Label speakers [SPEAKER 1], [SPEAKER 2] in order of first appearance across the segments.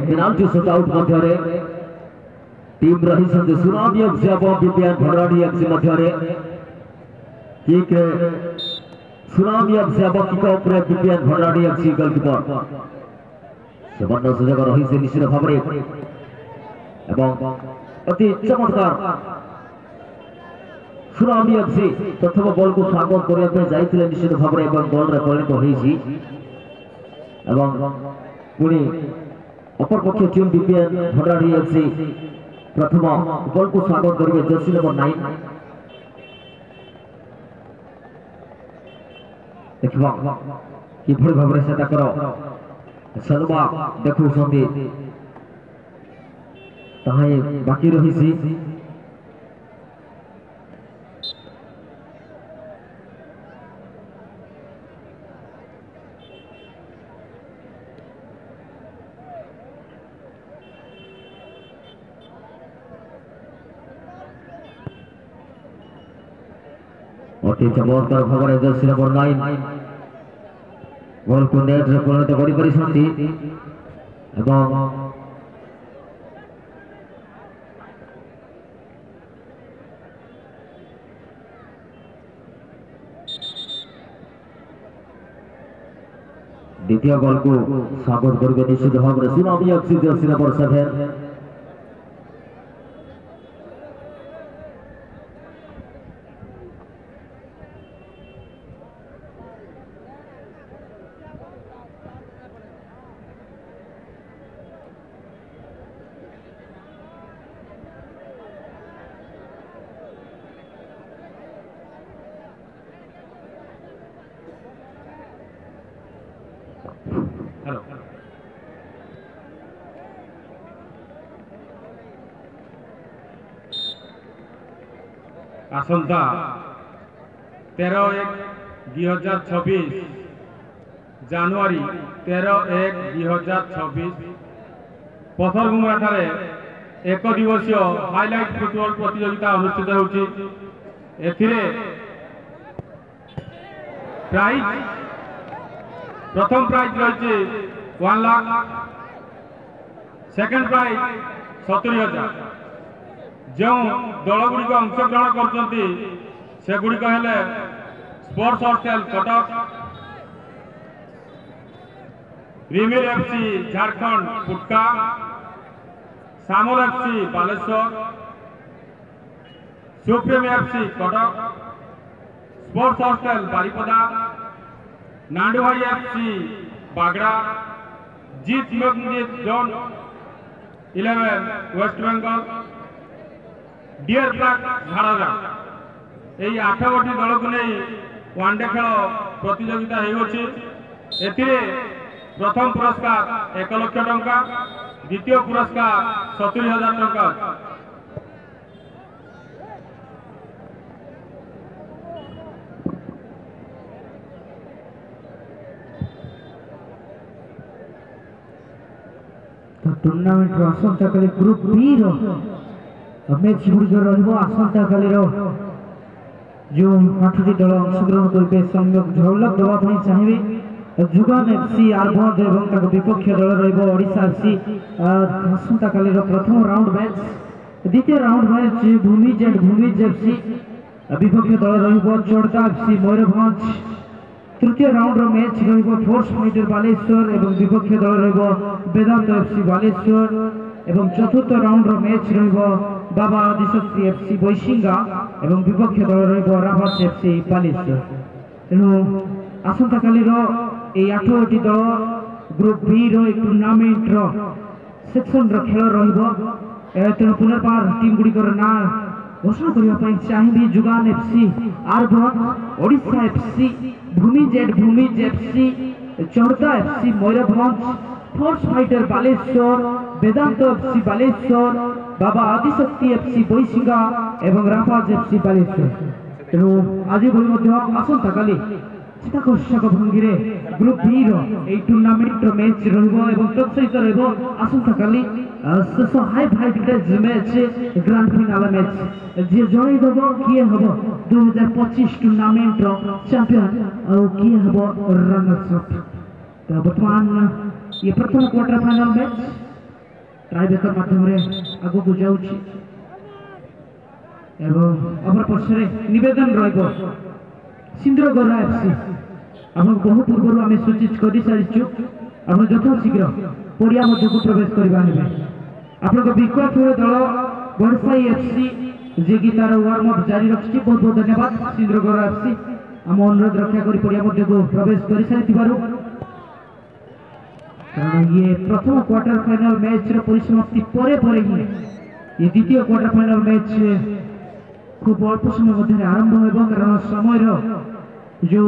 [SPEAKER 1] Penalty shootout मध्य team रही tsunami FC और विज्ञान भरवाड़ी एफसी मध्य किक सुनामी एफसी और किक ऊपर विज्ञान भरवाड़ी एफसी गोलकीपर सुवर्ण सुजोग रही से निश्चित भाव अति चमत्कार सुनामी एफसी प्रथम बॉल को स्वागत करने जाते निश्चित भाव गोल रे परिणत होती अपर पक्ष टीम विज्ञान भरवाड़ी एफसी प्रथम बॉल को स्वागत करेंगे जर्सी नंबर 9 देखा कि भाव से सलवा देखु बाकी रही अति चमत्कार भाव जर्सी नंबर 9 बॉल को नेट रे परिणत करि परिसंती एवं द्वितीय बॉल को स्वागत करेंगे निश्चित भाव में tsunami FC Jersey number 7
[SPEAKER 2] आसंता 13/1/2026 January 13/1/2026 पथरगुमुरा ठारे एक दिवसीय हाईलाइट फुटबॉल प्रतियोगिता अनुष्ठित होती प्राइज प्रथम प्राइज रही 1 लाख सेकेंड प्राइज 70,000 जो दल गुड़िक अंशग्रहण करगुड़िक हेले sports hostel Cuttack Rimil FC Jharkhand Futka Samal FC Baleshwar supreme FC Cuttack sports hostel Baripada नांडुहाई एफसी बागड़ा जीत मस्जिद zone 11 west Bengal dear black Jhargram यही 8 गोटी दल को नहीं वनडे खेल प्रतियोगिता प्रथम पुरस्कार 1 लाख टंका द्वितीय पुरस्कार 70,000 टंका
[SPEAKER 3] टूर्नामेंट आसंता काली ग्रुप बी मैच गुड़िक आसंता काली जो 8टी दल अंशग्रहण करेंगे सम्यक झलक देवाई चाहिए जुगान एफसी आरभद और विपक्ष दल रड़िशा एफसी आसंता काली प्रथम राउंड मैच द्वितीय राउंड मैच भूमिज एफसी विपक्ष दल रोर्दा एफसी मयूरभंज तृतीय round match force fighter Baleshwar और विपक्ष दल वेदांत एफसी बालेश्वर और चतुर्थ राउंड मैच बाबा आदिशक्ति एफसी बैशिंगा और विपक्ष दल राभास एफसी बालेश्वर तेणु आसंता काली 8टी दल ग्रुप बी टूर्नामेंट सेक्शन खेल तेणु पुनर्बार टीम गुड़िकर ना घोषणा करने चाहिए जुगान एफसी आरभद Odisha FC Bhumij FC Chaurda FC Mayurbhanj force fighter Baleshwar Vedanta FC Baleshwar Baba Adishakti FC Baisinga और राभास एफसी बालेश्वर तेणु आज भली आसंता काली চিত্তাকর্ষক ভঙ্গিরে গ্রুপ বি র এই টুর্নামেন্টর ম্যাচ রহিব এবং তৎসহিত রহিব আসন্তকালি শেষ high voltage match grand finale match যে জଣାଇ দেব কিଏ হব 2025 টুর্নামেন্টর চ্যাম্পিয়ন ଆଉ କିଏ ହବ ରନର୍ସ ଅପ୍। ତ ବର୍ତ୍ତମାନ ये प्रथम क्वार्टर फाइनल मैच टाइब्रेकर माध्यम आग को जाऊँगी अपर पक्षरे निवेदन रहा सिंद्रगरा एफसी आम बहु पूर्व आम सूचित कर सारी आप यथाशीघ्र पड़िया मध्य को प्रवेश करवा आप विकट दल बड़साई एफसी जे कि तार वार्म अप जारी रखी बहुत बहुत धन्यवाद सिंद्रगरा एफसी आम अनुरोध रक्षा कर पड़िया मध्य को प्रवेश कर सारी कारण ये प्रथम क्वार्टर फाइनल मैच परिसमाप्ति परे परे ही ये द्वितीय क्वार्टर फाइनल मैच खूब अल्प समय मध्य आरंभ हो कारण समय जो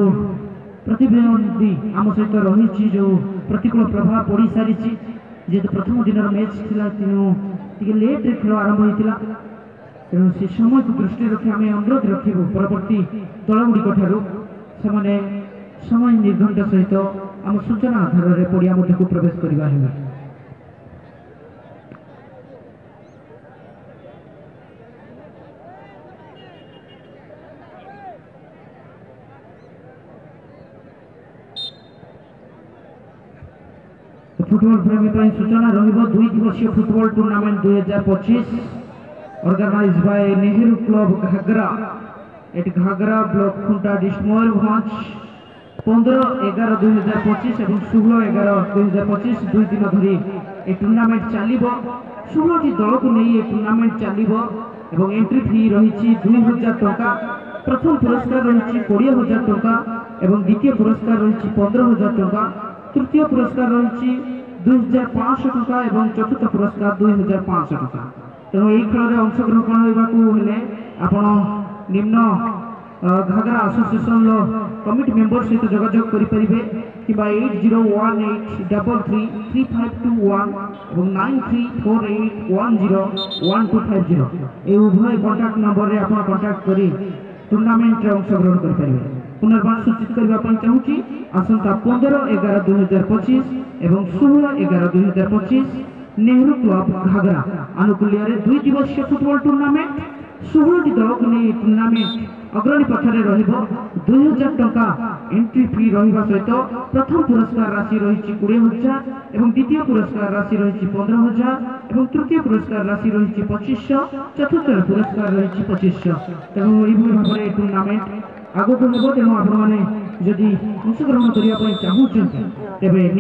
[SPEAKER 3] प्रतिद्वंदी आम सहित रही जो प्रतिकूल प्रभाव पड़ सारी जेहेतु प्रथम दिन मैच थिला तेणु लेट खेल आरंभ होता तेणु से समय को दृष्टि रखी आम अनुरोध रखू परवर्ती दलगुड़िक से समय निर्घंट सहित आम सूचना आधार में पड़िया मध्य को प्रवेश करवा फुटबॉल प्रेमी सूचना रही दिवसीय football tournament 2025 organise by Nehru club Ghagra at Ghagra block Khunta district Mayurbhanj 15/11/2025 और 16/11/2025 दुई दिन धरी ए टूर्नामेंट चलो 16 दल को नहीं टूर्नामेंट चलो और एंट्री फी रही 2000 टंका प्रथम पुरस्कार रही 20,000 टंका और द्वितीय पुरस्कार रही 15,000 टंका तृतीय पुरस्कार रही 2,500 टंका और चतुर्थ पुरस्कार 2,500 टंका तेणु यही खेल में अंशग्रहण होने आपण निम्न घागरा एसोसिएशन कमिटी मेंबर सहित जोगाजोग करें कि 8018333521 और 9348101250 ये उभय कॉन्टैक्ट नंबर रे आप कॉन्टैक्ट करी टूर्नामेंट अंशग्रहण करें। पुनर्बार सूचित करने चाहूँगी आसंता 15/11/2025 और 16/11/2025 नेहरू क्लब घागरा आनुकूल्य 2 दिवसीय फुटबॉल टूर्नामेंट 16 दल को नहीं टूर्नामेंट अग्रणी पक्षरे 2,000 टंका एंट्री फी रहा सहित प्रथम पुरस्कार राशि रही 20,000 और द्वितीय पुरस्कार राशि रही 15,000 और तृतीय पुरस्कार राशि रही 2500 चतुर्थ पुरस्कार रही 2500 तेणु यही भाव में टूर्नामेंट आगक हो तेणु आपने अंशग्रहण करने चाहूँ तेज